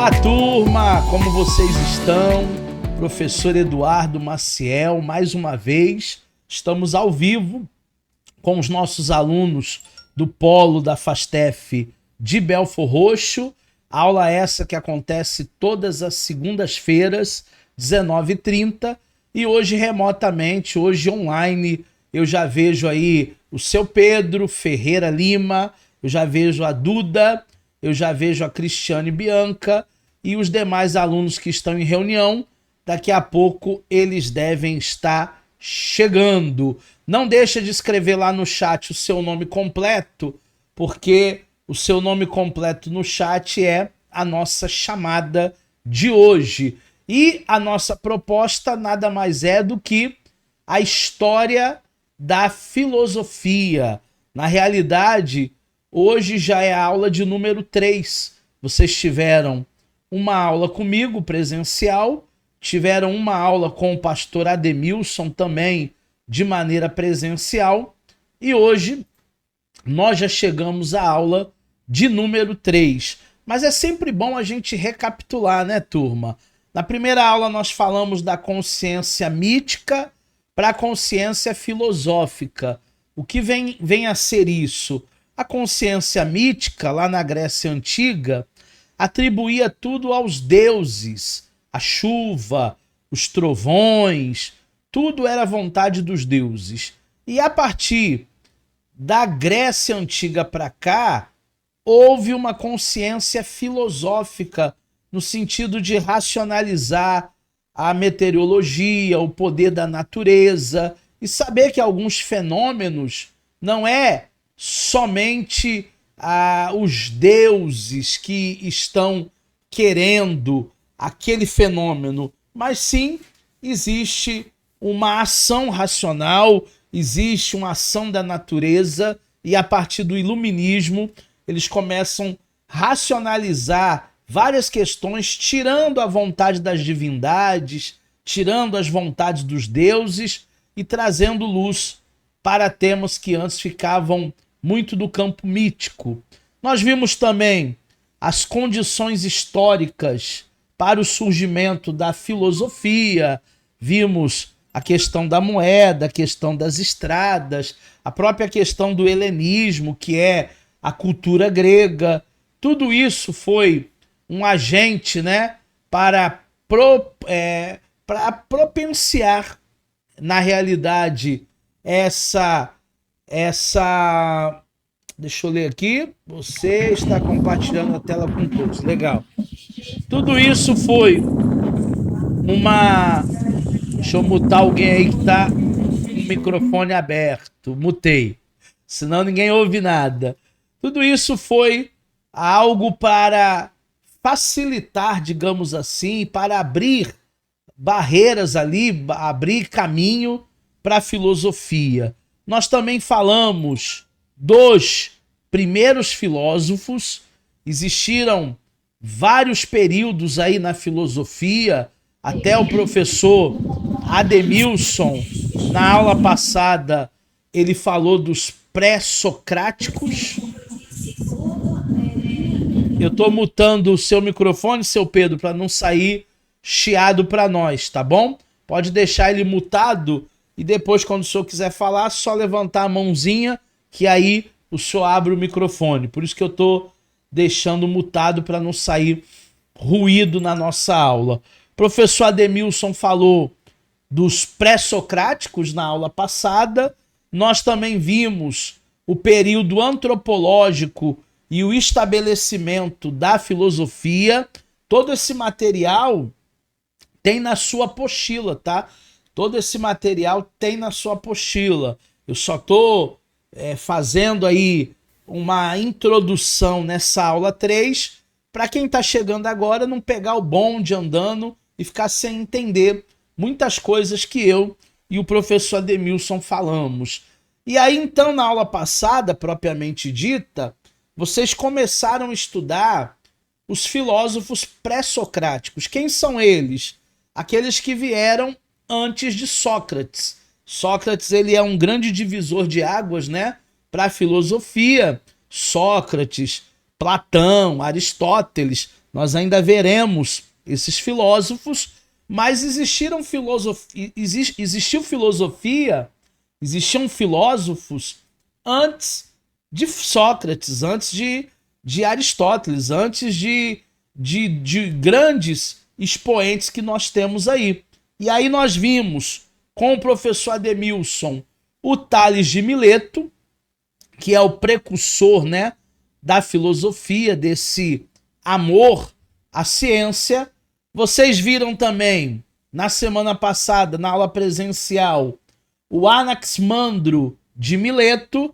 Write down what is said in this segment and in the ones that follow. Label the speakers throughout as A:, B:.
A: Olá, turma! Como vocês estão? Professor Eduardo Maciel, mais uma vez, estamos ao vivo com os nossos alunos do Polo da FASTEF de Belfor Roxo. Aula essa que acontece todas as segundas-feiras, 19h30, e hoje remotamente, hoje online, eu já vejo aí o seu Pedro Ferreira Lima, eu já vejo a Duda, eu já vejo a Cristiane Bianca e os demais alunos que estão em reunião. Daqui a pouco eles devem estar chegando. Não deixa de escrever lá no chat o seu nome completo, porque o seu nome completo no chat é a nossa chamada de hoje. E a nossa proposta nada mais é do que a história da filosofia. Na realidade, hoje já é a aula de número 3. Vocês tiveram uma aula comigo, presencial, tiveram uma aula com o pastor Ademilson também, de maneira presencial, e hoje nós já chegamos à aula de número 3. Mas é sempre bom a gente recapitular, né, turma? Na primeira aula nós falamos da consciência mítica para a consciência filosófica. O que vem a ser isso? A consciência mítica, lá na Grécia Antiga, atribuía tudo aos deuses. A chuva, os trovões, tudo era vontade dos deuses. E a partir da Grécia Antiga para cá, houve uma consciência filosófica no sentido de racionalizar a meteorologia, o poder da natureza e saber que alguns fenômenos não é somente os deuses que estão querendo aquele fenômeno, mas sim existe uma ação racional, existe uma ação da natureza, e a partir do iluminismo eles começam a racionalizar várias questões, tirando a vontade das divindades, tirando as vontades dos deuses e trazendo luz para temas que antes ficavam muito do campo mítico. Nós vimos também as condições históricas para o surgimento da filosofia, vimos a questão da moeda, a questão das estradas, a própria questão do helenismo, que é a cultura grega. Tudo isso foi um agente, né, para propenciar, na realidade, essa... Deixa eu ler aqui. Você está compartilhando a tela com todos. Legal. Tudo isso foi uma... Deixa eu mutar alguém aí que está com o microfone aberto. Mutei. Senão ninguém ouve nada. Tudo isso foi algo para facilitar, digamos assim, para abrir barreiras ali, abrir caminho para a filosofia. Nós também falamos dos primeiros filósofos. Existiram vários períodos aí na filosofia, até o professor Ademilson, na aula passada, ele falou dos pré-socráticos. Eu estou mutando o seu microfone, seu Pedro, para não sair chiado para nós, tá bom? Pode deixar ele mutado e depois, quando o senhor quiser falar, só levantar a mãozinha, que aí o senhor abre o microfone. Por isso que eu estou deixando mutado para não sair ruído na nossa aula. O professor Ademilson falou dos pré-socráticos na aula passada. Nós também vimos o período antropológico e o estabelecimento da filosofia. Todo esse material tem na sua apostila, tá? Todo esse material tem na sua apostila. Eu só estou fazendo aí uma introdução nessa aula 3, para quem está chegando agora não pegar o bonde andando e ficar sem entender muitas coisas que eu e o professor Ademilson falamos. E aí, então, na aula passada, propriamente dita, vocês começaram a estudar os filósofos pré-socráticos. Quem são eles? Aqueles que vieram antes de Sócrates. Sócrates, ele é um grande divisor de águas, né, para a filosofia. Sócrates, Platão, Aristóteles Nós ainda veremos esses filósofos, mas existiam filósofos antes de Sócrates, antes de Aristóteles, antes de grandes expoentes que nós temos aí. E aí nós vimos com o professor Ademilson o Tales de Mileto, que é o precursor, né, da filosofia, desse amor à ciência. Vocês viram também, na semana passada, na aula presencial, o Anaximandro de Mileto,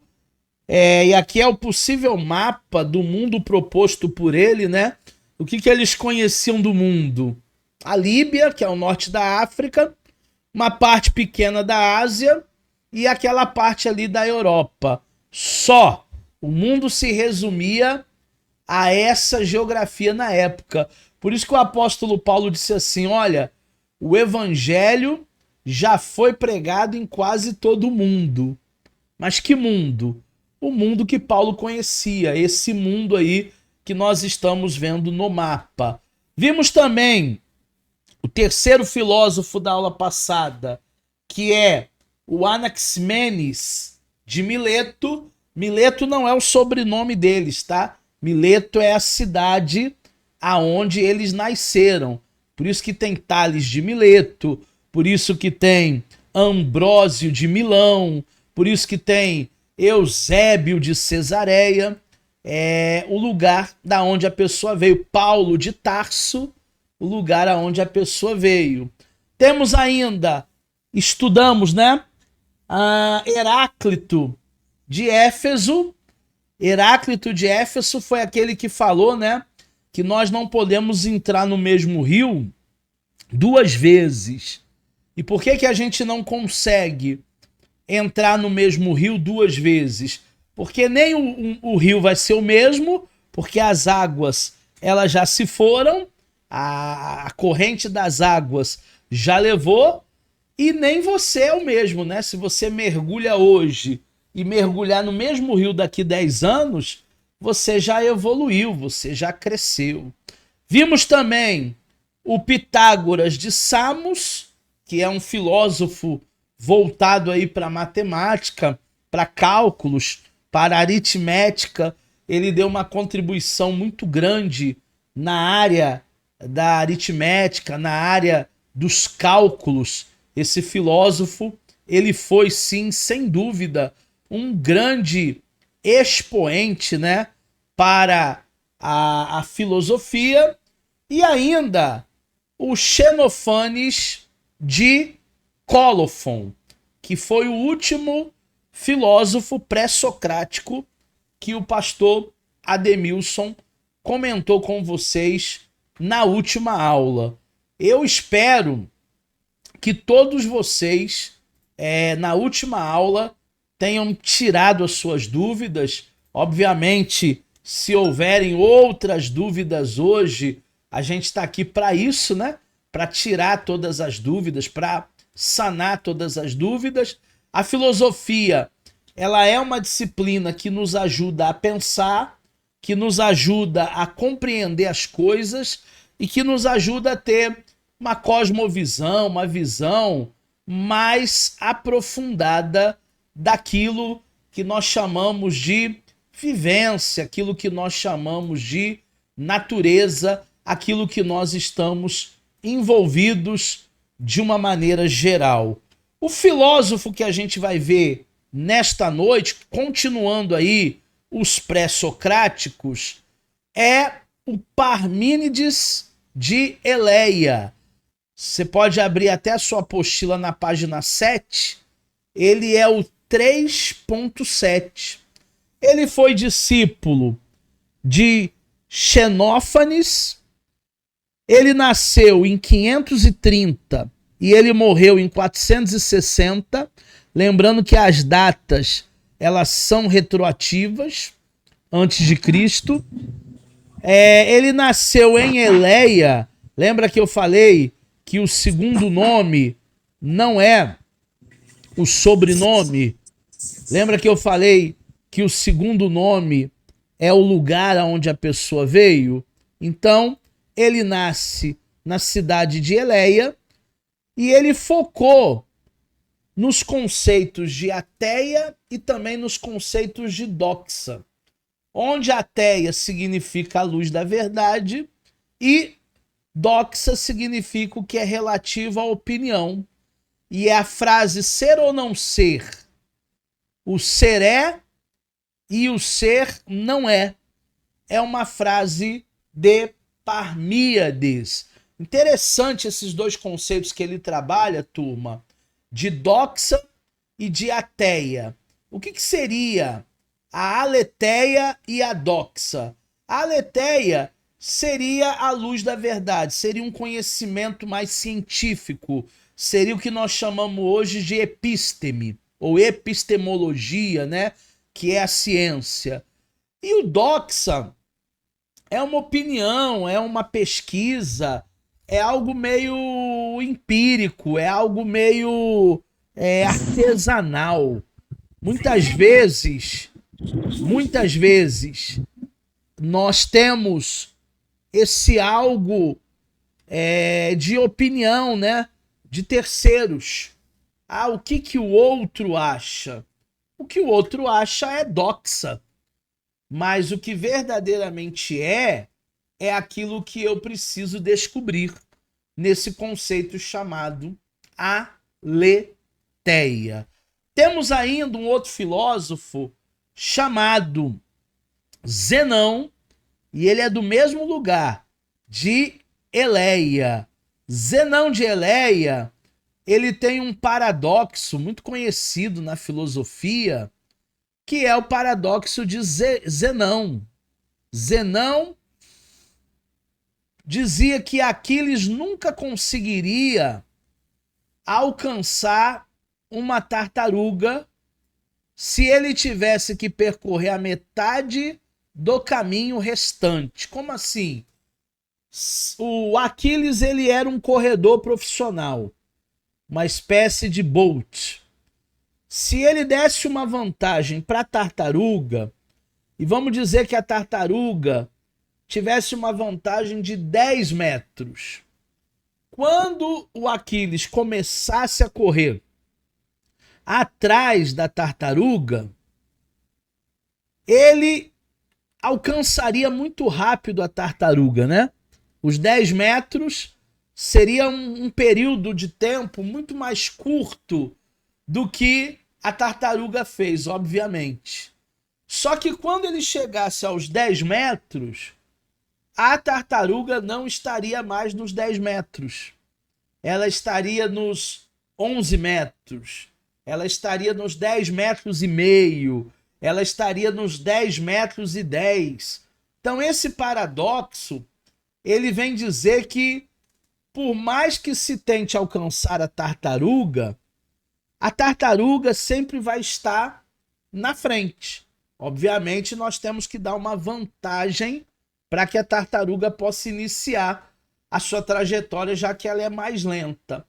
A: e aqui é o possível mapa do mundo proposto por ele, né? O que eles conheciam do mundo? A Líbia, que é o norte da África, uma parte pequena da Ásia e aquela parte ali da Europa. Só. O mundo se resumia a essa geografia na época. Por isso que o apóstolo Paulo disse assim, olha, o evangelho já foi pregado em quase todo o mundo. Mas que mundo? O mundo que Paulo conhecia, esse mundo aí que nós estamos vendo no mapa. Vimos também o terceiro filósofo da aula passada, que é o Anaximenes de Mileto. Mileto não é o sobrenome deles, tá? Mileto é a cidade aonde eles nasceram. Por isso que tem Tales de Mileto, por isso que tem Ambrósio de Milão, por isso que tem Eusébio de Cesareia, é o lugar da onde a pessoa veio. Paulo de Tarso, o lugar aonde a pessoa veio. Temos ainda, estudamos, né? Heráclito de Éfeso. Heráclito de Éfeso foi aquele que falou, né, que nós não podemos entrar no mesmo rio duas vezes. E por que a gente não consegue entrar no mesmo rio duas vezes? Porque nem o rio vai ser o mesmo, porque as águas elas já se foram, a corrente das águas já levou, e nem você é o mesmo, né? Se você mergulha hoje e mergulhar no mesmo rio daqui 10 anos, você já evoluiu, você já cresceu. Vimos também o Pitágoras de Samos, que é um filósofo voltado aí para matemática, para cálculos, para aritmética. Ele deu uma contribuição muito grande na área da aritmética, na área dos cálculos. Esse filósofo, ele foi sim, sem dúvida, um grande expoente, né, para a filosofia. E ainda o Xenofanes de Cólofon, que foi o último filósofo pré-socrático que o pastor Ademilson comentou com vocês na última aula. Eu espero que todos vocês, na última aula, tenham tirado as suas dúvidas. Obviamente, se houverem outras dúvidas hoje, a gente está aqui para isso, né? Para tirar todas as dúvidas, para sanar todas as dúvidas. A filosofia, ela é uma disciplina que nos ajuda a pensar, que nos ajuda a compreender as coisas e que nos ajuda a ter uma cosmovisão, uma visão mais aprofundada daquilo que nós chamamos de vivência, aquilo que nós chamamos de natureza, aquilo que nós estamos envolvidos de uma maneira geral. O filósofo que a gente vai ver nesta noite, continuando aí os pré-socráticos, é o Parmênides de Eleia. Você pode abrir até a sua apostila na página 7. Ele é o 3.7. Ele foi discípulo de Xenófanes. Ele nasceu em 530 e ele morreu em 460. Lembrando que as datas elas são retroativas, antes de Cristo. Ele nasceu em Eleia. Lembra que eu falei que o segundo nome não é o sobrenome? Lembra que eu falei que o segundo nome é o lugar aonde a pessoa veio? Então, ele nasce na cidade de Eleia e ele focou nos conceitos de ateia e também nos conceitos de doxa, onde ateia significa a luz da verdade e doxa significa o que é relativo à opinião. E é a frase ser ou não ser. O ser é e o ser não é. É uma frase de Parmíades. Interessante esses dois conceitos que ele trabalha, turma, de doxa e de ateia. O que seria a aletheia e a doxa? A aletheia seria a luz da verdade, seria um conhecimento mais científico, seria o que nós chamamos hoje de episteme, ou epistemologia, né? Que é a ciência. E o doxa é uma opinião, é uma pesquisa, é algo meio empírico, é algo meio artesanal. Muitas vezes, nós temos esse algo de opinião, né? De terceiros. Ah, o que o outro acha? O que o outro acha é doxa. Mas o que verdadeiramente é aquilo que eu preciso descobrir nesse conceito chamado aletheia. Temos ainda um outro filósofo chamado Zenão, e ele é do mesmo lugar, de Eleia. Zenão de Eleia, ele tem um paradoxo muito conhecido na filosofia, que é o paradoxo de Zenão. Zenão dizia que Aquiles nunca conseguiria alcançar uma tartaruga se ele tivesse que percorrer a metade do caminho restante. Como assim? O Aquiles, ele era um corredor profissional, uma espécie de Bolt. Se ele desse uma vantagem para a tartaruga, e vamos dizer que a tartaruga tivesse uma vantagem de 10 metros, quando o Aquiles começasse a correr atrás da tartaruga, ele alcançaria muito rápido a tartaruga, né? Os 10 metros seria um período de tempo muito mais curto do que a tartaruga fez, obviamente. Só que quando ele chegasse aos 10 metros, a tartaruga não estaria mais nos 10 metros. Ela estaria nos 11 metros. Ela estaria nos 10 metros e meio. Ela estaria nos 10 metros e 10. Então esse paradoxo, ele vem dizer que por mais que se tente alcançar a tartaruga sempre vai estar na frente. Obviamente, nós temos que dar uma vantagem para que a tartaruga possa iniciar a sua trajetória, já que ela é mais lenta.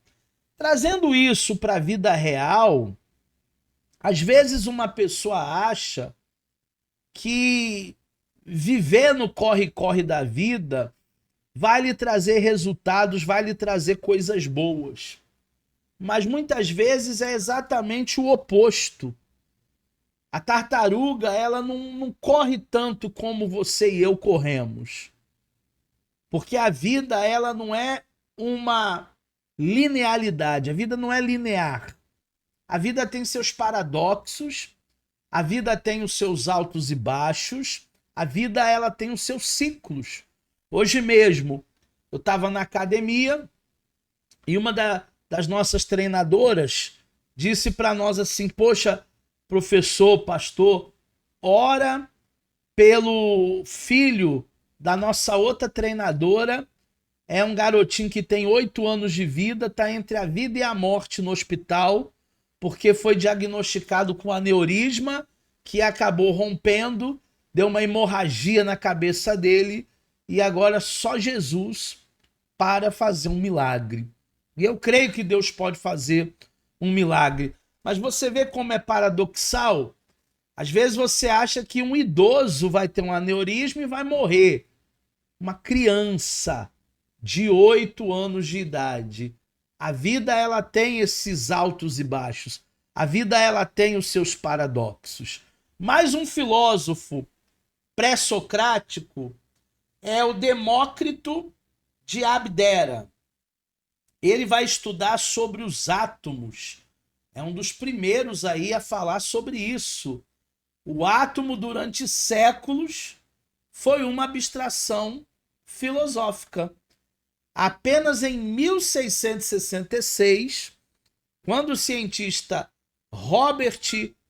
A: Trazendo isso para a vida real, às vezes uma pessoa acha que viver no corre-corre da vida vai lhe trazer resultados, vai lhe trazer coisas boas. Mas muitas vezes é exatamente o oposto. A tartaruga, ela não corre tanto como você e eu corremos. Porque a vida, ela não é uma linearidade, a vida não é linear. A vida tem seus paradoxos, a vida tem os seus altos e baixos, a vida, ela tem os seus ciclos. Hoje mesmo, eu estava na academia e uma das nossas treinadoras disse para nós assim: poxa, professor, pastor, ora pelo filho da nossa outra treinadora. É um garotinho que tem 8 anos de vida, está entre a vida e a morte no hospital, porque foi diagnosticado com aneurisma, que acabou rompendo, deu uma hemorragia na cabeça dele, e agora só Jesus para fazer um milagre. E eu creio que Deus pode fazer um milagre. Mas você vê como é paradoxal? Às vezes você acha que um idoso vai ter um aneurisma e vai morrer. Uma criança de 8 anos de idade. A vida ela tem esses altos e baixos. A vida ela tem os seus paradoxos. Mas um filósofo pré-socrático é o Demócrito de Abdera. Ele vai estudar sobre os átomos. É um dos primeiros aí a falar sobre isso. O átomo, durante séculos, foi uma abstração filosófica. Apenas em 1666, quando o cientista Robert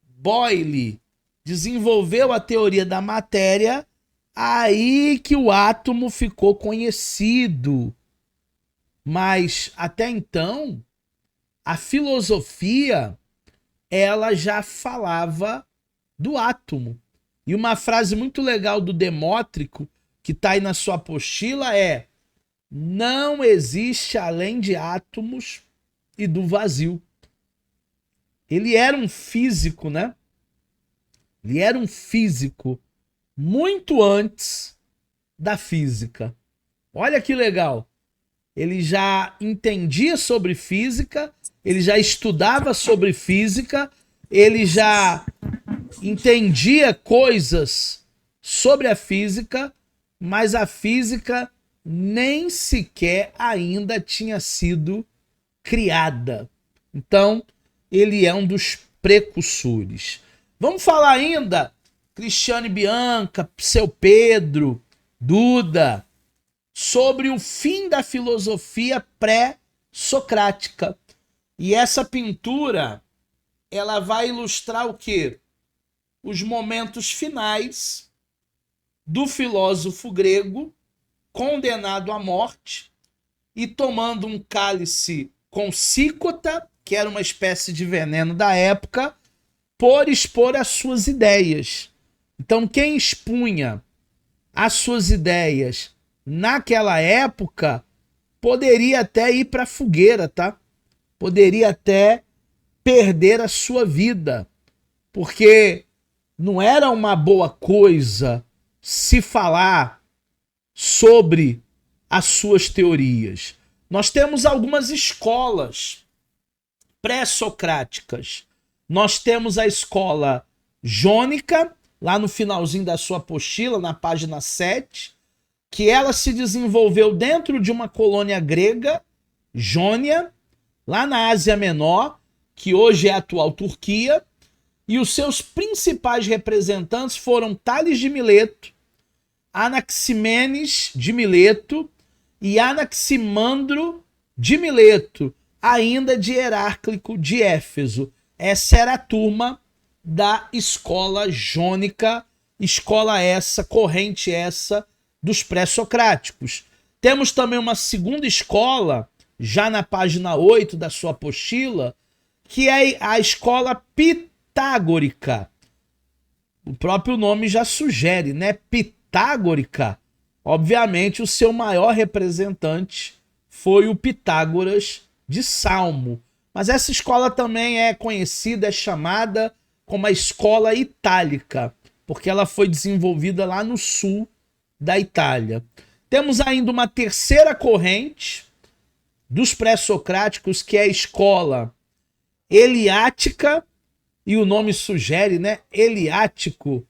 A: Boyle desenvolveu a teoria da matéria, aí que o átomo ficou conhecido. Mas até então, a filosofia ela já falava do átomo. E uma frase muito legal do Demócrito, que está aí na sua apostila, é: não existe além de átomos e do vazio. Ele era um físico, né? Ele era um físico muito antes da física. Olha que legal. Ele já entendia sobre física, ele já estudava sobre física, ele já entendia coisas sobre a física, mas a física nem sequer ainda tinha sido criada. Então, ele é um dos precursores. Vamos falar ainda, Cristiane Bianca, seu Pedro, Duda, sobre o fim da filosofia pré-socrática. E essa pintura, ela vai ilustrar o quê? Os momentos finais do filósofo grego condenado à morte e tomando um cálice com cícota, que era uma espécie de veneno da época, por expor as suas ideias. Então, quem expunha as suas ideias naquela época poderia até ir para a fogueira, tá? Poderia até perder a sua vida, porque não era uma boa coisa se falar sobre as suas teorias. Nós temos algumas escolas pré-socráticas. Nós temos a escola jônica, lá no finalzinho da sua apostila, na página 7, que ela se desenvolveu dentro de uma colônia grega, Jônia, lá na Ásia Menor, que hoje é a atual Turquia, e os seus principais representantes foram Tales de Mileto, Anaximenes de Mileto e Anaximandro de Mileto, ainda de Heráclito de Éfeso. Essa era a turma da escola jônica, escola essa, corrente essa, dos pré-socráticos. Temos também uma segunda escola, já na página 8 da sua apostila, que é a escola pitagórica. O próprio nome já sugere, né? Pitagórica. Obviamente, o seu maior representante foi o Pitágoras de Salmo. Mas essa escola também é conhecida, é chamada como a escola itálica, porque ela foi desenvolvida lá no sul da Itália. Temos ainda uma terceira corrente dos pré-socráticos, que é a escola eleática, e o nome sugere, né? Eleático.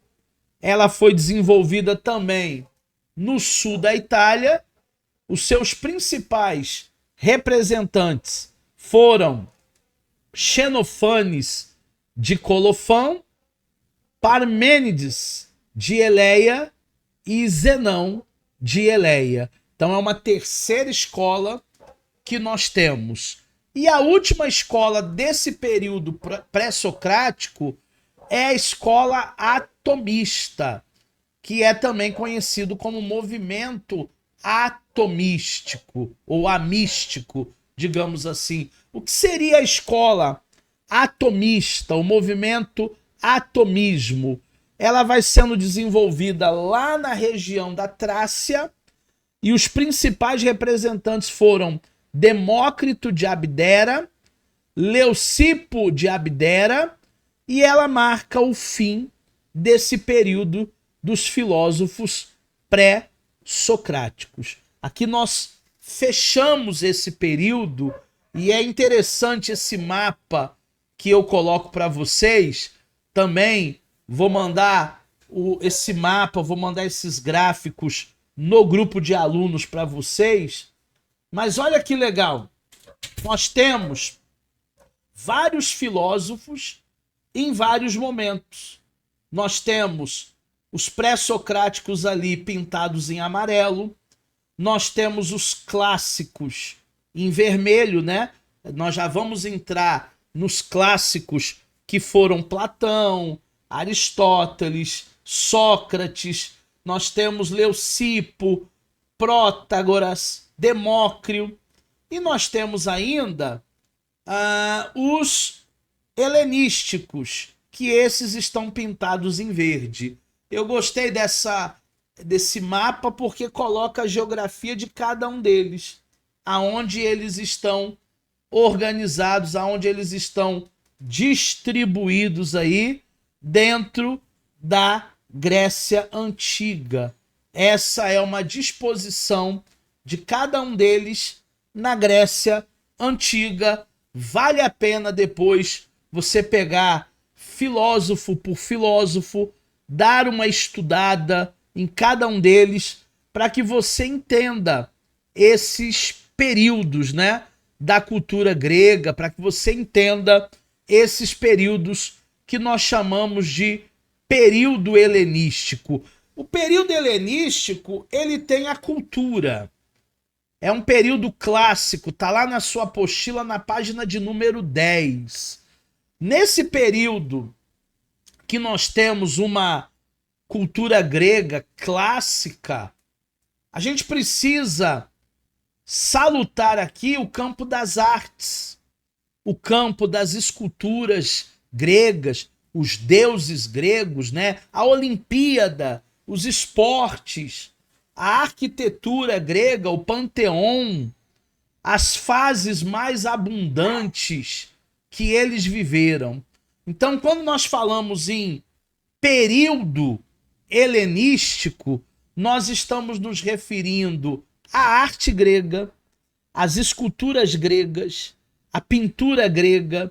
A: Ela foi desenvolvida também no sul da Itália. Os seus principais representantes foram Xenofanes de Colofão, Parmênides de Eleia e Zenão de Eleia. Então é uma terceira escola que nós temos. E a última escola desse período pré-socrático é a escola atomista, que é também conhecido como movimento atomístico ou amístico, digamos assim. O que seria a escola atomista, o movimento atomismo? Ela vai sendo desenvolvida lá na região da Trácia e os principais representantes foram Demócrito de Abdera, Leucipo de Abdera, e ela marca o fim desse período dos filósofos pré-socráticos. Aqui nós fechamos esse período e é interessante esse mapa que eu coloco para vocês. Também vou mandar esse mapa, vou mandar esses gráficos no grupo de alunos para vocês. Mas olha que legal, nós temos vários filósofos em vários momentos. Nós temos os pré-socráticos ali pintados em amarelo, nós temos os clássicos em vermelho, né? Nós já vamos entrar nos clássicos que foram Platão, Aristóteles, Sócrates, nós temos Leucipo, Prótagoras, Demócrito, e nós temos ainda os helenísticos, que esses estão pintados em verde. Eu gostei desse mapa porque coloca a geografia de cada um deles, aonde eles estão organizados, aonde eles estão distribuídos aí dentro da Grécia Antiga. Essa é uma disposição de cada um deles na Grécia Antiga. Vale a pena depois você pegar filósofo por filósofo, dar uma estudada em cada um deles para que você entenda esses períodos, né, da cultura grega, para que você entenda esses períodos que nós chamamos de período helenístico. O período helenístico, ele tem a cultura. É um período clássico, tá lá na sua apostila na página de número 10. Nesse período que nós temos uma cultura grega clássica, a gente precisa salutar aqui o campo das artes, o campo das esculturas gregas, os deuses gregos, né? A Olimpíada, os esportes, a arquitetura grega, o panteão, as fases mais abundantes que eles viveram. Então, quando nós falamos em período helenístico, nós estamos nos referindo à arte grega, às esculturas gregas, à pintura grega,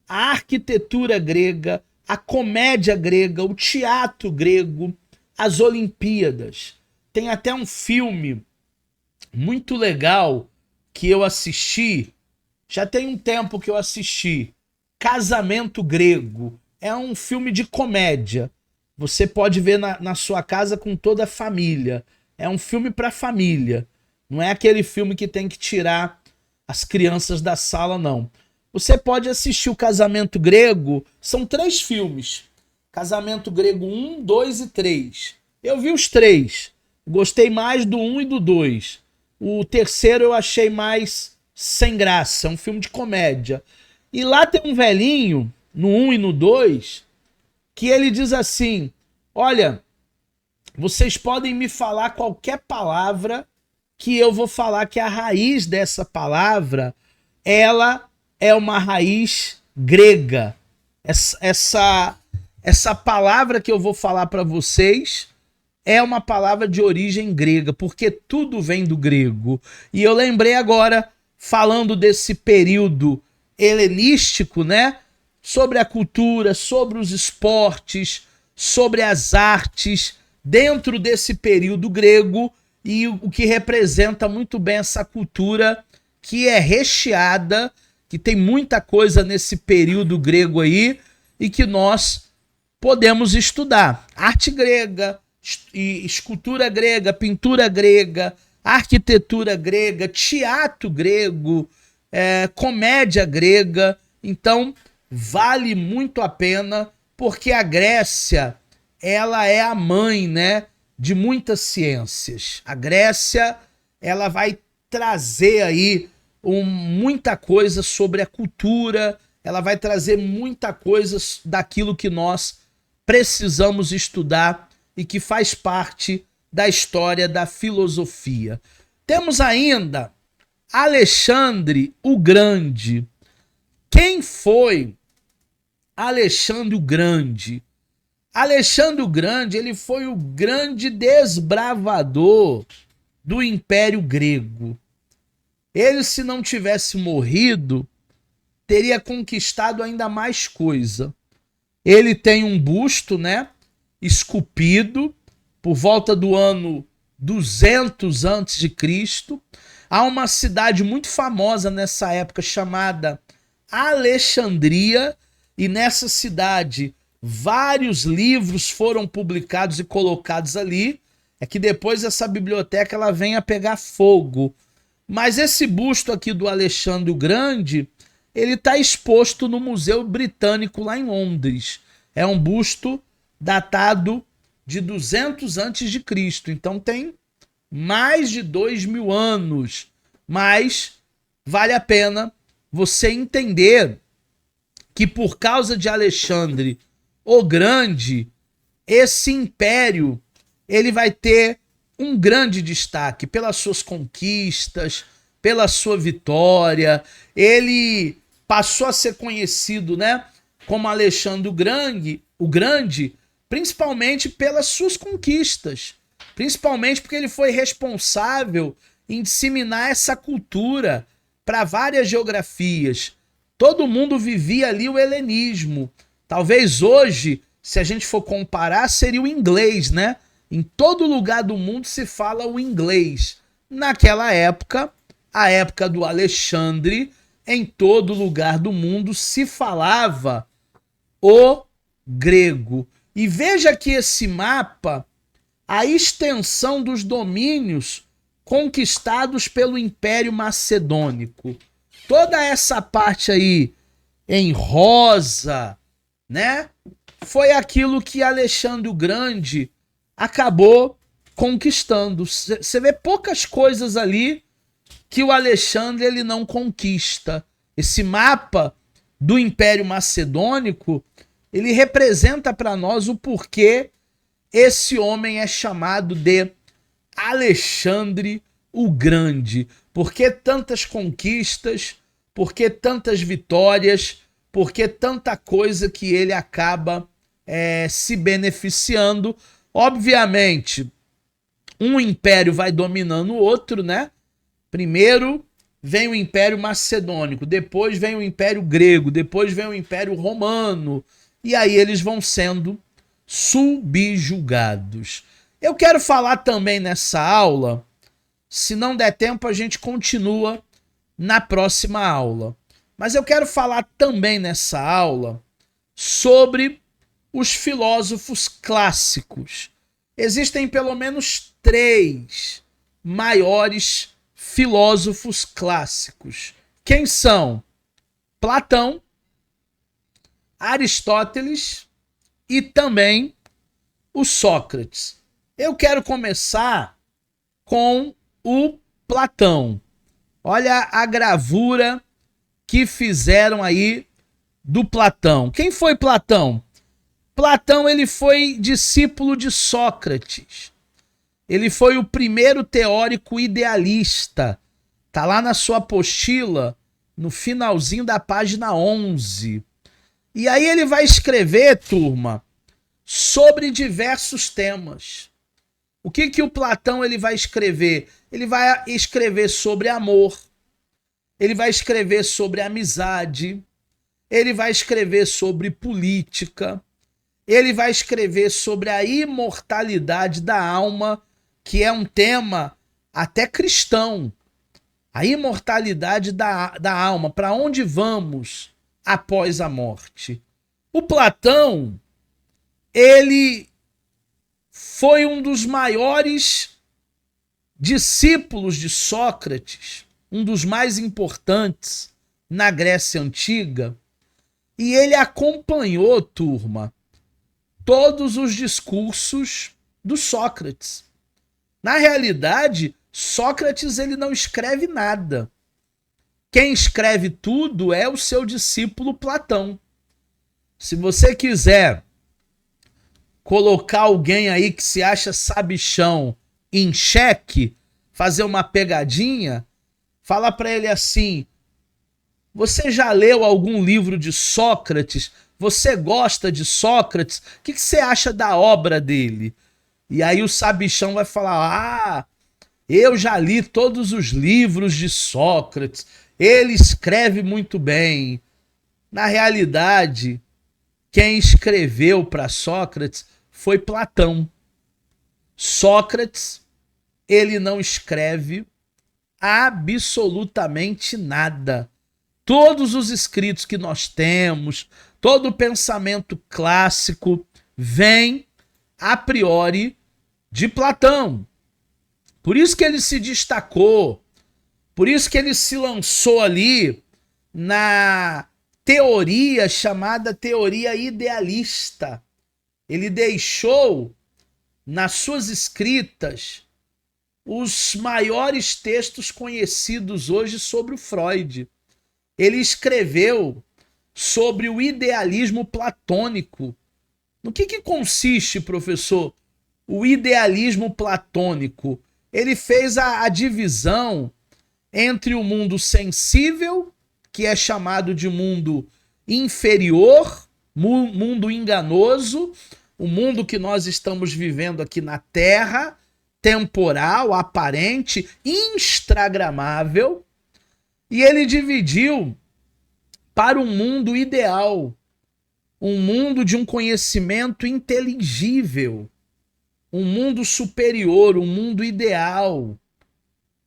A: à arquitetura grega, à comédia grega, o teatro grego, as Olimpíadas. Tem até um filme muito legal que eu assisti, já tem um tempo que eu assisti, Casamento Grego. É um filme de comédia. Você pode ver na sua casa com toda a família. É um filme para família. Não é aquele filme que tem que tirar as crianças da sala, não. Você pode assistir o Casamento Grego. São 3 filmes. Casamento Grego 1, 2 e 3. Eu vi os 3. Gostei mais do 1 e do 2. O terceiro eu achei mais sem graça. É um filme de comédia. E lá tem um velhinho, no 1 e no 2, que ele diz assim: olha, vocês podem me falar qualquer palavra que eu vou falar que a raiz dessa palavra, ela é uma raiz grega. Essa palavra que eu vou falar para vocês é uma palavra de origem grega, porque tudo vem do grego. E eu lembrei agora, falando desse período helenístico, né? Sobre a cultura, sobre os esportes, sobre as artes, dentro desse período grego, e o que representa muito bem essa cultura que é recheada, que tem muita coisa nesse período grego aí, e que nós podemos estudar. Arte grega, escultura grega, pintura grega, arquitetura grega, teatro grego, comédia grega. Então, vale muito a pena, porque a Grécia, ela é a mãe, né, de muitas ciências. A Grécia, ela vai trazer aí muita coisa sobre a cultura, ela vai trazer muita coisa daquilo que nós precisamos estudar e que faz parte da história da filosofia. Temos ainda Alexandre o Grande. Quem foi Alexandre o Grande? Alexandre o Grande, ele foi o grande desbravador do Império Grego. Ele, se não tivesse morrido, teria conquistado ainda mais coisa. Ele tem um busto, né, esculpido por volta do ano 200 antes de Cristo. Há uma cidade muito famosa nessa época chamada Alexandria, e nessa cidade vários livros foram publicados e colocados ali. É que depois essa biblioteca ela vem a pegar fogo. Mas esse busto aqui do Alexandre o Grande, ele está exposto no Museu Britânico lá em Londres. É um busto datado de 200 antes de Cristo. Então tem mais de 2.000 anos. Mas vale a pena você entender que por causa de Alexandre o Grande, esse império ele vai ter um grande destaque pelas suas conquistas, pela sua vitória. Ele passou a ser conhecido, né, como Alexandre o Grande, principalmente pelas suas conquistas, principalmente porque ele foi responsável em disseminar essa cultura para várias geografias. Todo mundo vivia ali o helenismo. Talvez hoje, se a gente for comparar, seria o inglês, né? Em todo lugar do mundo se fala o inglês. Naquela época, a época do Alexandre, em todo lugar do mundo se falava o grego. E veja que esse mapa, a extensão dos domínios conquistados pelo Império Macedônico. Toda essa parte aí em rosa, né? Foi aquilo que Alexandre o Grande acabou conquistando. Você vê poucas coisas ali que o Alexandre ele não conquista. Esse mapa do Império Macedônico, ele representa para nós o porquê esse homem é chamado de Alexandre o Grande. Por que tantas conquistas? Por que tantas vitórias? Por que tanta coisa que ele acaba se beneficiando? Obviamente, um império vai dominando o outro, né? Primeiro vem o Império Macedônico, depois vem o Império Grego, depois vem o Império Romano, e aí eles vão sendo subjugados. Eu quero falar também nessa aula, se não der tempo a gente continua na próxima aula, mas eu quero falar também nessa aula sobre os filósofos clássicos. Existem pelo menos 3 maiores filósofos clássicos. Quem são? Platão, Aristóteles e também o Sócrates. Eu quero começar com o Platão. Olha a gravura que fizeram aí do Platão. Quem foi Platão? Platão ele foi discípulo de Sócrates. Ele foi o primeiro teórico idealista. Tá lá na sua apostila, no finalzinho da página 11. E aí ele vai escrever, turma, sobre diversos temas. O que o Platão ele vai escrever? Ele vai escrever sobre amor, ele vai escrever sobre amizade, ele vai escrever sobre política, ele vai escrever sobre a imortalidade da alma, que é um tema até cristão. A imortalidade da alma, para onde vamos após a morte? O Platão, ele foi um dos maiores discípulos de Sócrates, um dos mais importantes na Grécia Antiga, e ele acompanhou, turma, todos os discursos do Sócrates. Na realidade, Sócrates ele não escreve nada. Quem escreve tudo é o seu discípulo Platão. Se você quiser colocar alguém aí que se acha sabichão em xeque, fazer uma pegadinha, fala para ele assim: você já leu algum livro de Sócrates? Você gosta de Sócrates? O que você acha da obra dele? E aí o sabichão vai falar: Eu já li todos os livros de Sócrates. Ele escreve muito bem. Na realidade, quem escreveu para Sócrates foi Platão. Sócrates, ele não escreve absolutamente nada. Todos os escritos que nós temos, todo o pensamento clássico vem a priori de Platão. Por isso que ele se destacou, por isso que ele se lançou ali na teoria chamada teoria idealista. Ele deixou nas suas escritas os maiores textos conhecidos hoje sobre o Freud. Ele escreveu sobre o idealismo platônico. No que consiste, professor, o idealismo platônico? Ele fez a divisão entre o mundo sensível, que é chamado de mundo inferior, mundo enganoso, o mundo que nós estamos vivendo aqui na Terra, temporal, aparente, instagramável, e ele dividiu para um mundo ideal, um mundo de um conhecimento inteligível, um mundo superior, um mundo ideal,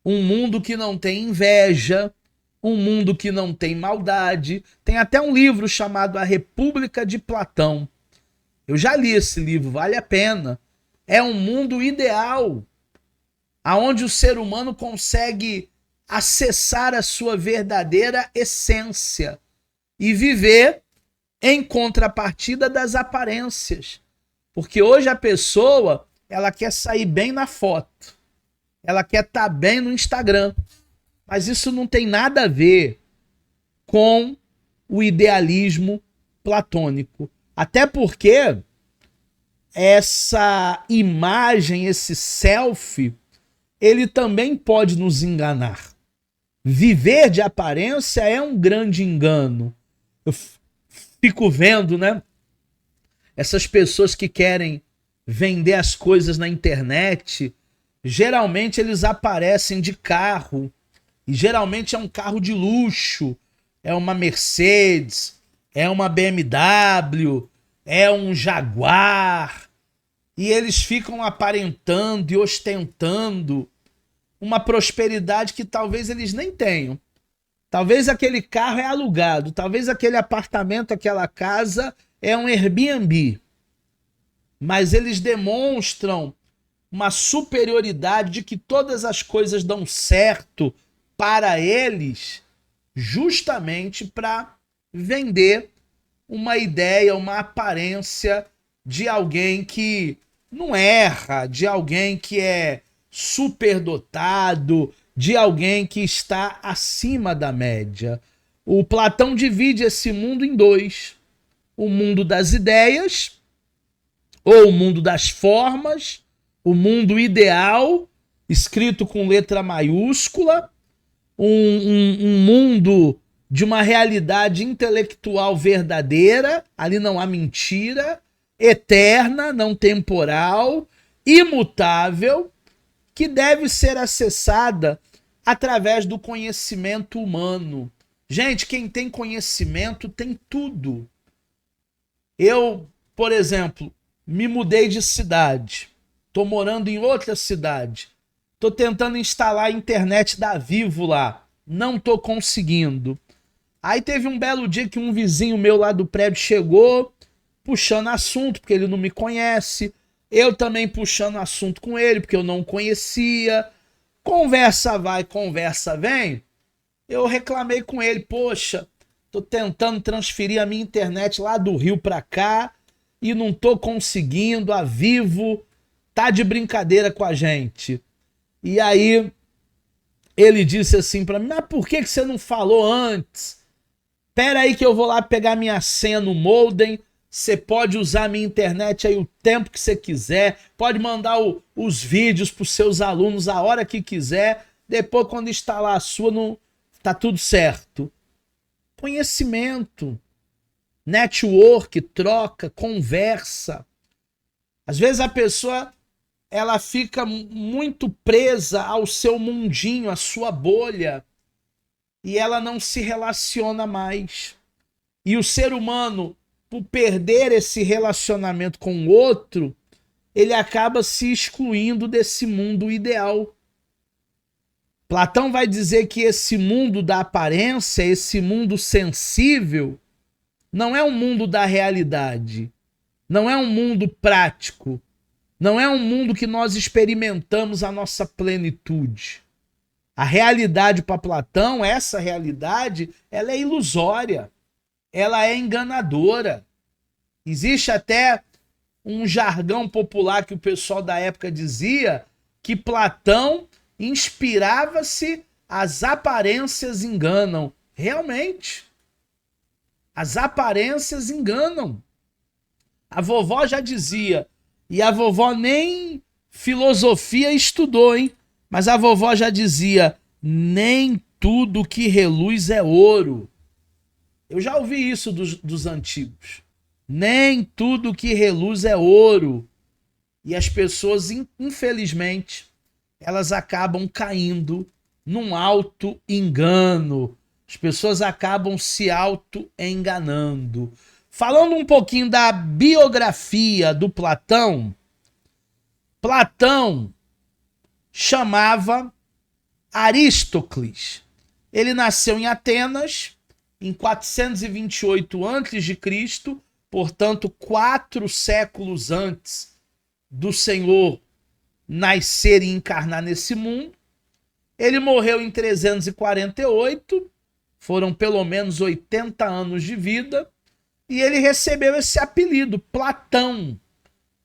A: um mundo que não tem inveja, um mundo que não tem maldade. Tem até um livro chamado A República de Platão. Eu já li esse livro, vale a pena. É um mundo ideal, aonde o ser humano consegue acessar a sua verdadeira essência e viver em contrapartida das aparências. Porque hoje a pessoa, ela quer sair bem na foto, ela quer estar bem no Instagram, mas isso não tem nada a ver com o idealismo platônico. Até porque essa imagem, esse selfie, ele também pode nos enganar. Viver de aparência é um grande engano. Eu fico vendo, né? Essas pessoas que querem vender as coisas na internet, geralmente eles aparecem de carro, e geralmente é um carro de luxo, é uma Mercedes, é uma BMW, é um Jaguar, e eles ficam aparentando e ostentando uma prosperidade que talvez eles nem tenham. Talvez aquele carro é alugado, talvez aquele apartamento, aquela casa é um Airbnb, mas eles demonstram uma superioridade de que todas as coisas dão certo para eles, justamente para vender uma ideia, uma aparência de alguém que não erra, de alguém que é superdotado, de alguém que está acima da média. O Platão divide esse mundo em dois: o mundo das ideias, ou o mundo das formas, o mundo ideal, escrito com letra maiúscula, um mundo de uma realidade intelectual verdadeira, ali não há mentira, eterna, não temporal, imutável, que deve ser acessada através do conhecimento humano. Gente, quem tem conhecimento tem tudo. Eu, por exemplo, me mudei de cidade, estou morando em outra cidade, estou tentando instalar a internet da Vivo lá, não estou conseguindo. Aí teve um belo dia que um vizinho meu lá do prédio chegou, puxando assunto, porque ele não me conhece, eu também puxando assunto com ele, porque eu não conhecia. Conversa vai, conversa vem. Eu reclamei com ele: poxa, tô tentando transferir a minha internet lá do Rio para cá e não tô conseguindo, a Vivo tá de brincadeira com a gente. E aí ele disse assim para mim: mas por que você não falou antes? Pera aí que eu vou lá pegar minha senha no modem, você pode usar a minha internet aí o tempo que você quiser, pode mandar os vídeos para os seus alunos a hora que quiser, depois quando instalar a sua, não, tá tudo certo. Conhecimento, network, troca, conversa. Às vezes a pessoa ela fica muito presa ao seu mundinho, à sua bolha, e ela não se relaciona mais. E o ser humano, por perder esse relacionamento com o outro, ele acaba se excluindo desse mundo ideal. Platão vai dizer que esse mundo da aparência, esse mundo sensível, não é um mundo da realidade, não é um mundo prático, não é um mundo que nós experimentamos a nossa plenitude. A realidade para Platão, essa realidade, ela é ilusória, ela é enganadora. Existe até um jargão popular que o pessoal da época dizia que Platão inspirava-se, as aparências enganam. Realmente, as aparências enganam. A vovó já dizia, e a vovó nem filosofia estudou, hein? Mas a vovó já dizia, nem tudo que reluz é ouro. Eu já ouvi isso dos antigos. Nem tudo que reluz é ouro. E as pessoas, infelizmente, elas acabam caindo num auto-engano. As pessoas acabam se auto-enganando. Falando um pouquinho da biografia do Platão, Platão chamava Aristócles. Ele nasceu em Atenas em 428 a.C., portanto, 4 séculos antes do Senhor nascer e encarnar nesse mundo. Ele morreu em 348, foram pelo menos 80 anos de vida, e ele recebeu esse apelido, Platão.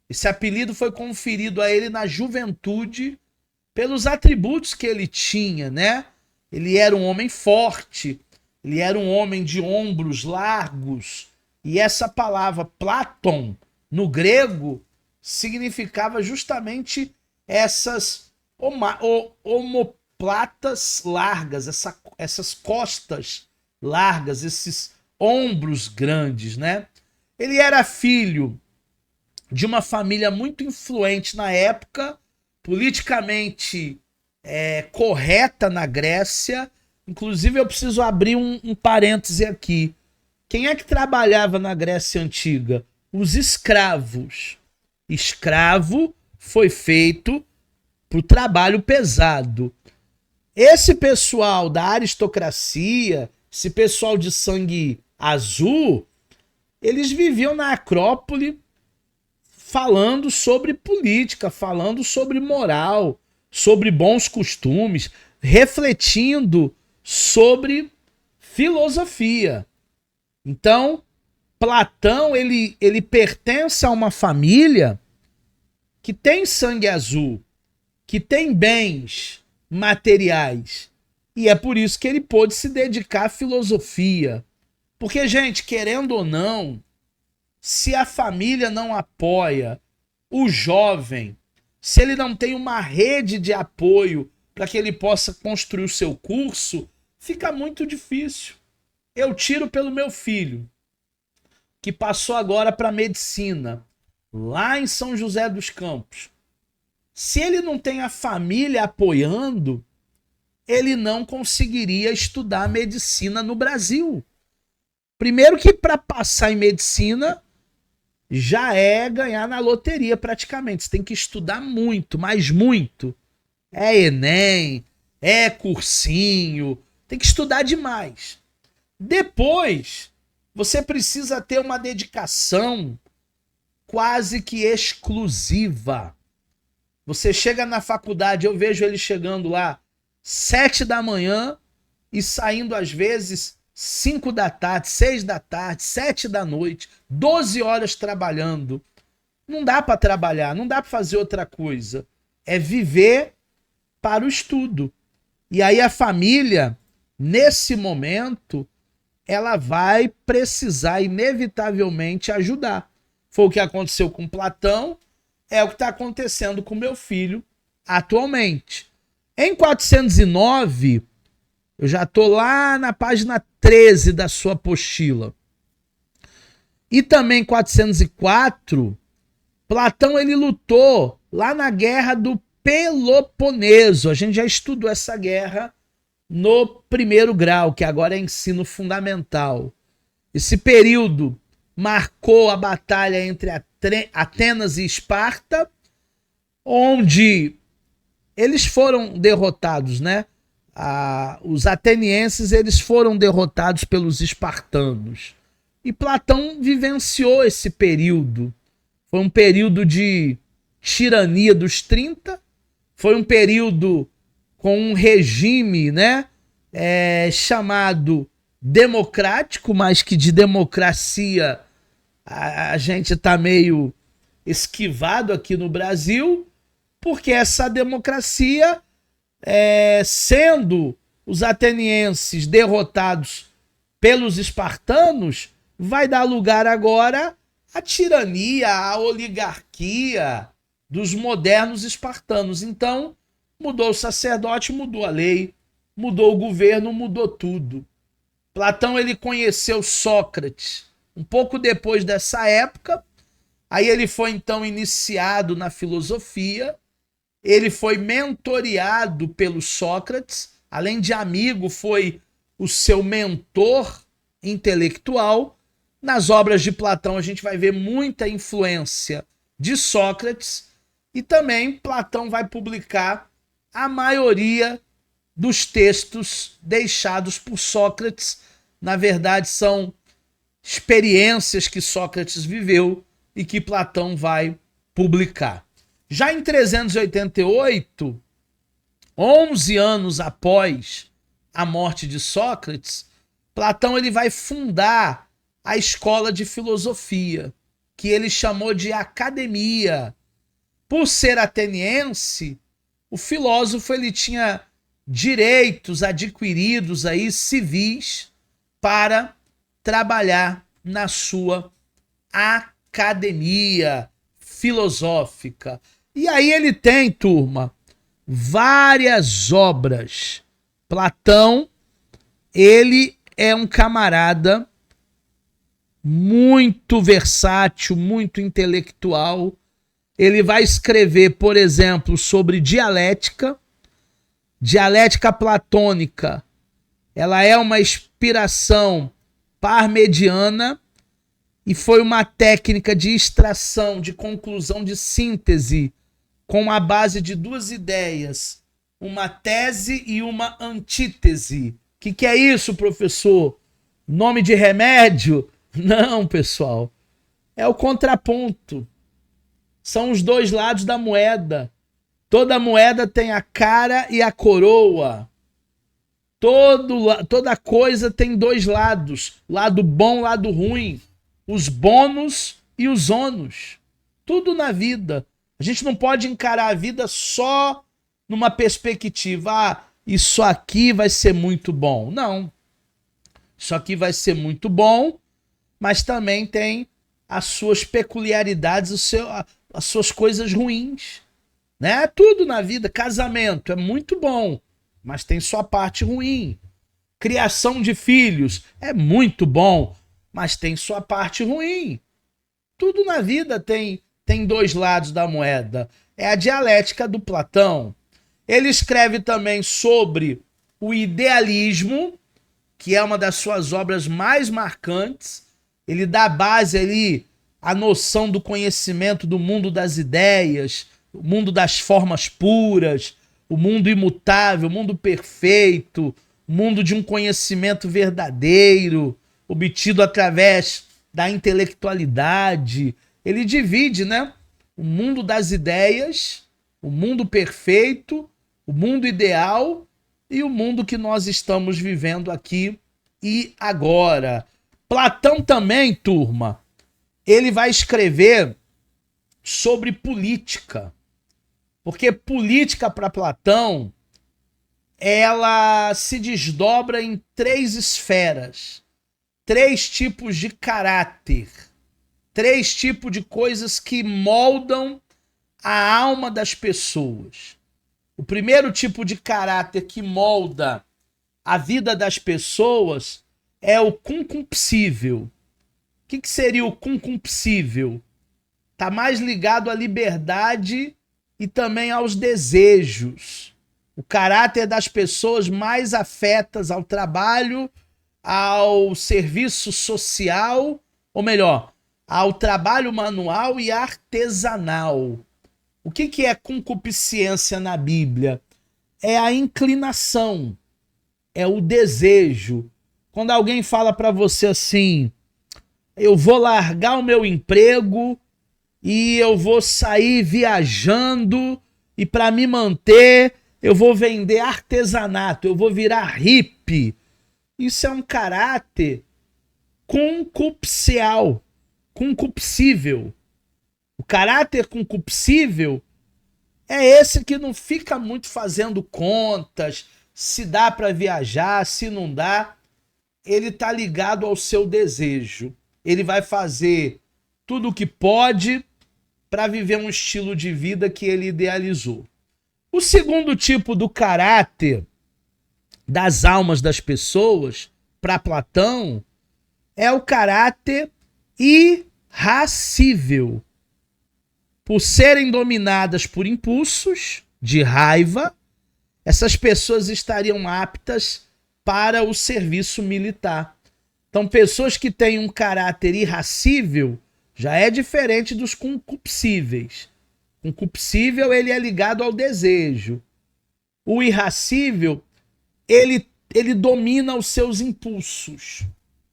A: Esse apelido foi conferido a ele na juventude pelos atributos que ele tinha, né? Ele era um homem forte, ele era um homem de ombros largos, e essa palavra Platon, no grego, significava justamente essas omoplatas largas, essas costas largas, esses ombros grandes, né? Ele era filho de uma família muito influente na época, politicamente correta na Grécia. Inclusive, eu preciso abrir um parêntese aqui. Quem é que trabalhava na Grécia Antiga? Os escravos. Escravo foi feito para o trabalho pesado. Esse pessoal da aristocracia, esse pessoal de sangue azul, eles viviam na Acrópole falando sobre política, falando sobre moral, sobre bons costumes, refletindo sobre filosofia. Então, Platão, ele pertence a uma família que tem sangue azul, que tem bens materiais. E é por isso que ele pôde se dedicar à filosofia. Porque, gente, querendo ou não, se a família não apoia o jovem, se ele não tem uma rede de apoio para que ele possa construir o seu curso, fica muito difícil. Eu tiro pelo meu filho, que passou agora para medicina, lá em São José dos Campos. Se ele não tem a família apoiando, ele não conseguiria estudar medicina no Brasil. Primeiro que para passar em medicina já é ganhar na loteria praticamente. Você tem que estudar muito, mas muito. É Enem, é cursinho, tem que estudar demais. Depois, você precisa ter uma dedicação quase que exclusiva. Você chega na faculdade, eu vejo ele chegando lá 7 da manhã e saindo às vezes 5 da tarde, 6 da tarde, 7 da noite, 12 horas trabalhando. Não dá para trabalhar, não dá para fazer outra coisa. É viver para o estudo. E aí a família, nesse momento, ela vai precisar inevitavelmente ajudar. Foi o que aconteceu com Platão, é o que está acontecendo com meu filho atualmente. Em 409, eu já estou lá na página 13 da sua apostila. E também em 404, Platão ele lutou lá na Guerra do Peloponeso. A gente já estudou essa guerra no primeiro grau, que agora é ensino fundamental. Esse período marcou a batalha entre Atenas e Esparta, onde eles foram derrotados, né? Os atenienses eles foram derrotados pelos espartanos. E Platão vivenciou esse período. Foi um período de tirania dos 30, foi um período com um regime, né, chamado democrático, mas que de democracia a gente está meio esquivado aqui no Brasil, porque essa democracia, sendo os atenienses derrotados pelos espartanos, vai dar lugar agora à tirania, à oligarquia dos modernos espartanos. Então, mudou o sacerdote, mudou a lei, mudou o governo, mudou tudo. Platão ele conheceu Sócrates um pouco depois dessa época, aí ele foi então iniciado na filosofia, ele foi mentoreado pelo Sócrates, além de amigo, foi o seu mentor intelectual. Nas obras de Platão a gente vai ver muita influência de Sócrates e também Platão vai publicar a maioria dos textos deixados por Sócrates. Na verdade, são experiências que Sócrates viveu e que Platão vai publicar. Já em 388, 11 anos após a morte de Sócrates, Platão ele vai fundar a escola de filosofia, que ele chamou de academia. Por ser ateniense, o filósofo ele tinha direitos adquiridos aí civis para trabalhar na sua academia filosófica. E aí ele tem, turma, várias obras. Platão, ele é um camarada muito versátil, muito intelectual. Ele vai escrever, por exemplo, sobre dialética platônica. Ela é uma inspiração parmediana e foi uma técnica de extração, de conclusão, de síntese, com a base de duas ideias, uma tese e uma antítese. O que é isso, professor? Nome de remédio? Não, pessoal. É o contraponto. São os dois lados da moeda. Toda moeda tem a cara e a coroa. Toda coisa tem dois lados. Lado bom, lado ruim. Os bônus e os ônus. Tudo na vida. A gente não pode encarar a vida só numa perspectiva. Isso aqui vai ser muito bom. Não. Isso aqui vai ser muito bom, mas também tem as suas peculiaridades, as suas coisas ruins. Né? Tudo na vida. Casamento é muito bom, mas tem sua parte ruim. Criação de filhos é muito bom, mas tem sua parte ruim. Tudo na vida tem dois lados da moeda. É a dialética do Platão. Ele escreve também sobre o idealismo, que é uma das suas obras mais marcantes. Ele dá base ali à noção do conhecimento do mundo das ideias, o mundo das formas puras, o mundo imutável, o mundo perfeito, o mundo de um conhecimento verdadeiro, obtido através da intelectualidade. Ele divide, né, o mundo das ideias, o mundo perfeito, o mundo ideal e o mundo que nós estamos vivendo aqui e agora. Platão também, turma, ele vai escrever sobre política. Porque política para Platão, ela se desdobra em três esferas, três tipos de caráter, três tipos de coisas que moldam a alma das pessoas. O primeiro tipo de caráter que molda a vida das pessoas é o concupiscível. O que seria o concupiscível? Está mais ligado à liberdade e também aos desejos. O caráter das pessoas mais afetas ao trabalho, ao serviço social, ou melhor, ao trabalho manual e artesanal. O que é concupiscência na Bíblia? É a inclinação, é o desejo. Quando alguém fala para você assim, eu vou largar o meu emprego e eu vou sair viajando e para me manter eu vou vender artesanato, eu vou virar hippie. Isso é um caráter concupiscível. O caráter concupiscível é esse que não fica muito fazendo contas, se dá para viajar, se não dá. Ele está ligado ao seu desejo. Ele vai fazer tudo o que pode para viver um estilo de vida que ele idealizou. O segundo tipo do caráter das almas das pessoas, para Platão, é o caráter irascível. Por serem dominadas por impulsos de raiva, essas pessoas estariam aptas para o serviço militar. Então, pessoas que têm um caráter irascível já é diferente dos concupiscíveis. Concupiscível, ele é ligado ao desejo. O irascível, ele domina os seus impulsos,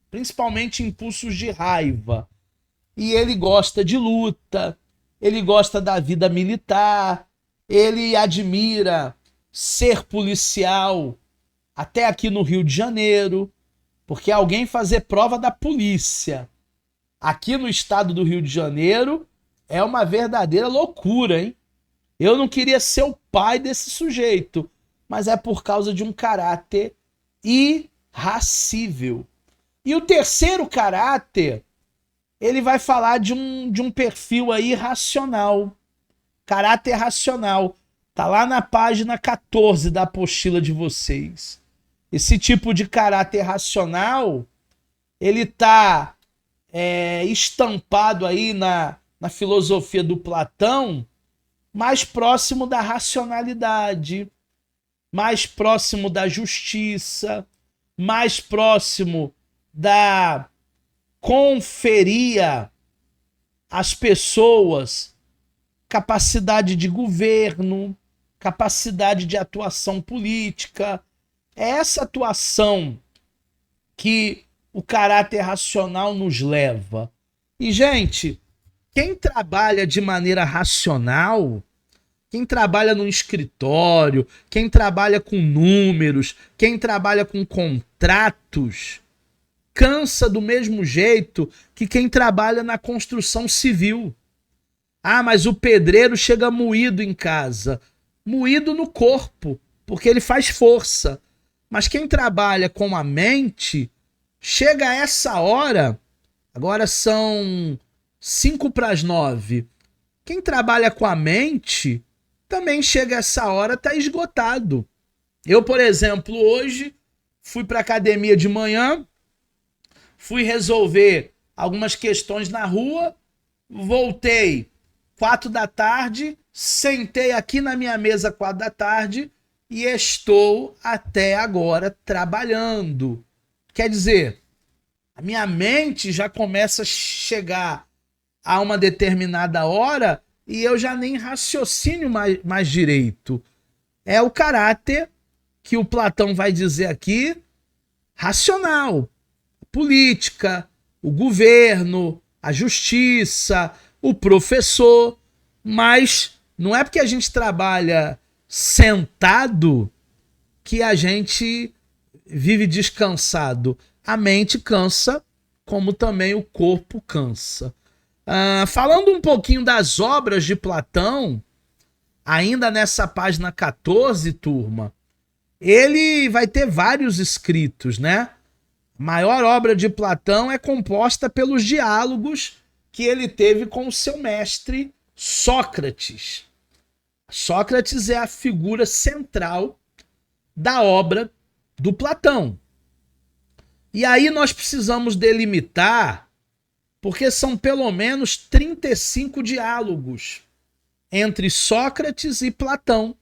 A: principalmente impulsos de raiva. E ele gosta de luta, ele gosta da vida militar, ele admira ser policial, até aqui no Rio de Janeiro, porque alguém fazer prova da polícia aqui no estado do Rio de Janeiro é uma verdadeira loucura, hein? Eu não queria ser o pai desse sujeito, mas é por causa de um caráter irascível. E o terceiro caráter, ele vai falar de um perfil aí racional. Caráter racional. Tá lá na página 14 da apostila de vocês. Esse tipo de caráter racional, ele tá estampado aí na filosofia do Platão, mais próximo da racionalidade, mais próximo da justiça, mais próximo da conferir às pessoas capacidade de governo, capacidade de atuação política. É essa atuação que o caráter racional nos leva. E, gente, quem trabalha de maneira racional, quem trabalha no escritório, quem trabalha com números, quem trabalha com contratos, cansa do mesmo jeito que quem trabalha na construção civil. Ah, mas o pedreiro chega moído em casa. Moído no corpo, porque ele faz força. Mas quem trabalha com a mente, chega a essa hora, agora são 8:55. Quem trabalha com a mente, também chega a essa hora, tá esgotado. Eu, por exemplo, hoje fui para academia de manhã, fui resolver algumas questões na rua, voltei 4 da tarde, sentei aqui na minha mesa 4 da tarde e estou até agora trabalhando. Quer dizer, a minha mente já começa a chegar a uma determinada hora e eu já nem raciocínio mais direito. É o caráter que o Platão vai dizer aqui, racional. Política, o governo, a justiça, o professor, mas não é porque a gente trabalha sentado que a gente vive descansado. A mente cansa, como também o corpo cansa. Falando um pouquinho das obras de Platão, ainda nessa página 14, turma, ele vai ter vários escritos, né? A maior obra de Platão é composta pelos diálogos que ele teve com o seu mestre Sócrates. Sócrates é a figura central da obra do Platão. E aí nós precisamos delimitar, porque são pelo menos 35 diálogos entre Sócrates e Platão.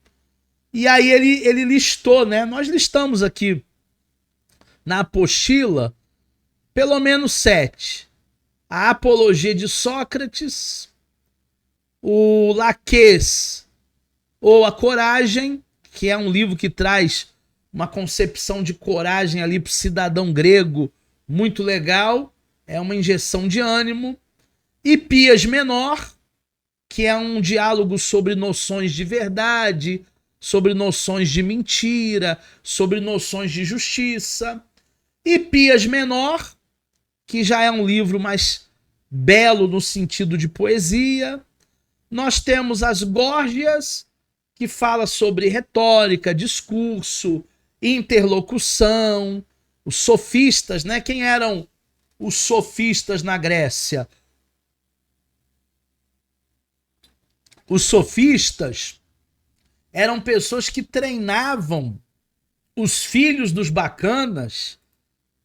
A: E aí ele listou, né? Nós listamos aqui na apostila pelo menos 7. A Apologia de Sócrates, o Laquês, ou A Coragem, que é um livro que traz uma concepção de coragem ali para o cidadão grego muito legal, é uma injeção de ânimo. E Pias Menor, que é um diálogo sobre noções de verdade, sobre noções de mentira, sobre noções de justiça. E Pias Menor, que já é um livro mais belo no sentido de poesia. Nós temos as Górgias, que fala sobre retórica, discurso, interlocução, os sofistas, né? Quem eram os sofistas na Grécia? Os sofistas eram pessoas que treinavam os filhos dos bacanas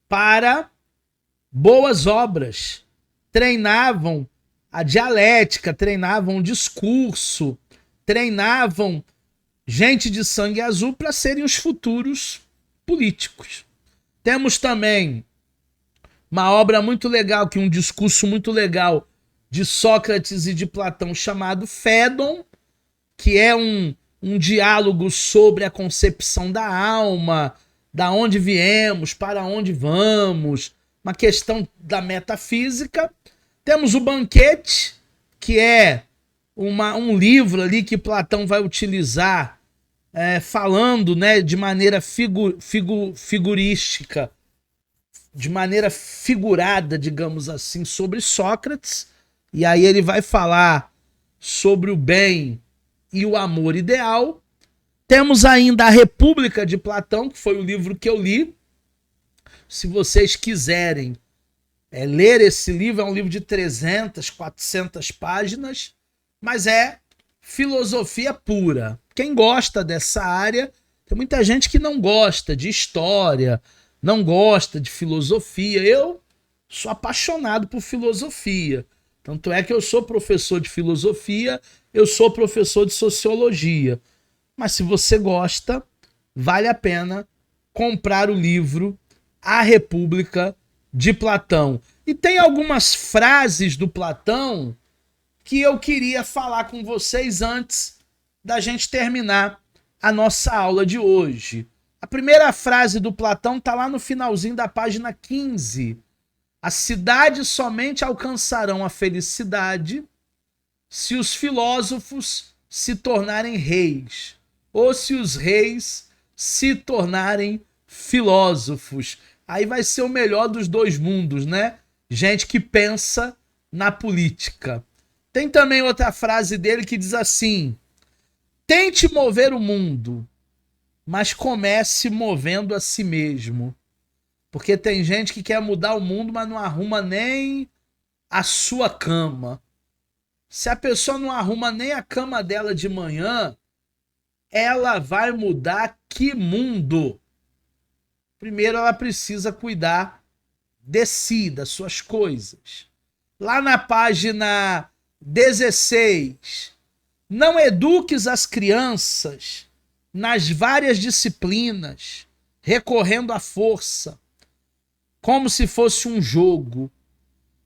A: para boas obras, treinavam a dialética, treinavam o discurso, treinavam gente de sangue azul para serem os futuros políticos. Temos também uma obra muito legal, um discurso muito legal de Sócrates e de Platão chamado Fédon, que é um diálogo sobre a concepção da alma, da onde viemos, para onde vamos, uma questão da metafísica. Temos o Banquete, que é um livro ali que Platão vai utilizar falando, né, de maneira figurística, de maneira figurada, digamos assim, sobre Sócrates. E aí ele vai falar sobre o bem e o amor ideal. Temos ainda a República de Platão, que foi o livro que eu li. Se vocês quiserem ler esse livro, é um livro de 300, 400 páginas, mas é filosofia pura. Quem gosta dessa área, tem muita gente que não gosta de história, não gosta de filosofia. Eu sou apaixonado por filosofia. Tanto é que eu sou professor de filosofia, eu sou professor de sociologia. Mas se você gosta, vale a pena comprar o livro A República de Platão. E tem algumas frases do Platão que eu queria falar com vocês antes da gente terminar a nossa aula de hoje. A primeira frase do Platão está lá no finalzinho da página 15. As cidades somente alcançarão a felicidade se os filósofos se tornarem reis, ou se os reis se tornarem filósofos. Aí vai ser o melhor dos dois mundos, né? Gente que pensa na política. Tem também outra frase dele que diz assim: tente mover o mundo, mas comece movendo a si mesmo. Porque tem gente que quer mudar o mundo, mas não arruma nem a sua cama. Se a pessoa não arruma nem a cama dela de manhã, ela vai mudar que mundo? Primeiro ela precisa cuidar de si, das suas coisas. Lá na página 16, não eduques as crianças nas várias disciplinas, recorrendo à força, como se fosse um jogo,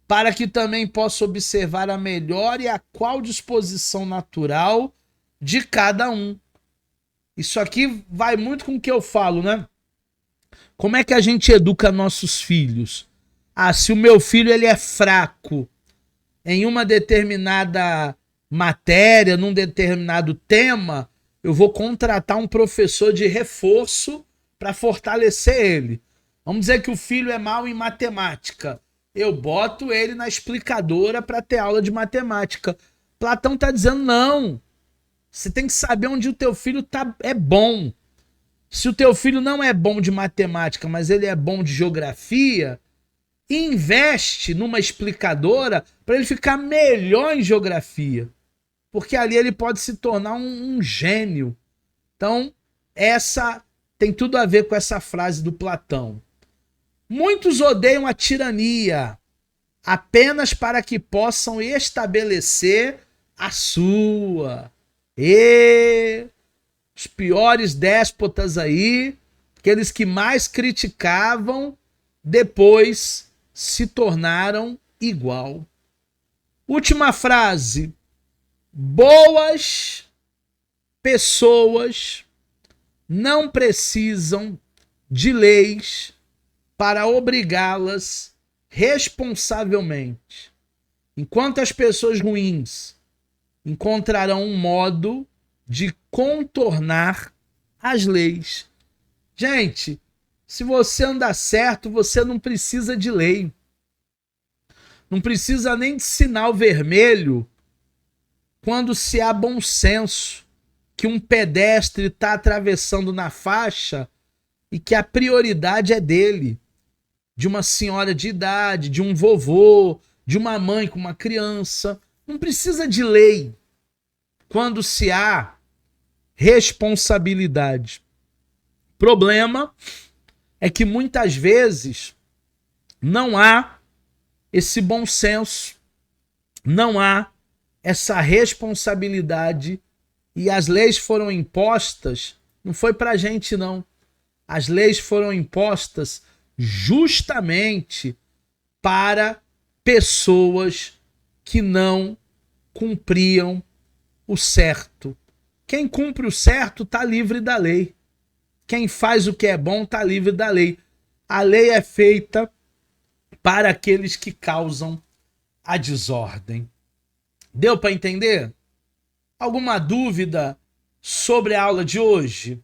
A: para que também possa observar a melhor e a qual disposição natural de cada um. Isso aqui vai muito com o que eu falo, né? Como é que a gente educa nossos filhos? Ah, se o meu filho ele é fraco em uma determinada matéria, num determinado tema, eu vou contratar um professor de reforço para fortalecer ele. Vamos dizer que o filho é mau em matemática. Eu boto ele na explicadora para ter aula de matemática. Platão está dizendo não. Você tem que saber onde o teu filho é bom. Se o teu filho não é bom de matemática, mas ele é bom de geografia, investe numa explicadora para ele ficar melhor em geografia. Porque ali ele pode se tornar um gênio. Então, essa tem tudo a ver com essa frase do Platão. Muitos odeiam a tirania apenas para que possam estabelecer a sua. E os piores déspotas aí, aqueles que mais criticavam, depois se tornaram igual. Última frase. Boas pessoas não precisam de leis para obrigá-las responsavelmente. Enquanto as pessoas ruins encontrarão um modo de contornar as leis. Gente, se você andar certo, você não precisa de lei. Não precisa nem de sinal vermelho quando se há bom senso, que um pedestre está atravessando na faixa e que a prioridade é dele, de uma senhora de idade, de um vovô, de uma mãe com uma criança. Não precisa de lei quando se há responsabilidade. Problema é que muitas vezes não há esse bom senso, não há essa responsabilidade e as leis foram impostas, não foi pra gente não. As leis foram impostas justamente para pessoas que não cumpriam o certo. Quem cumpre o certo está livre da lei. Quem faz o que é bom está livre da lei. A lei é feita para aqueles que causam a desordem. Deu para entender? Alguma dúvida sobre a aula de hoje?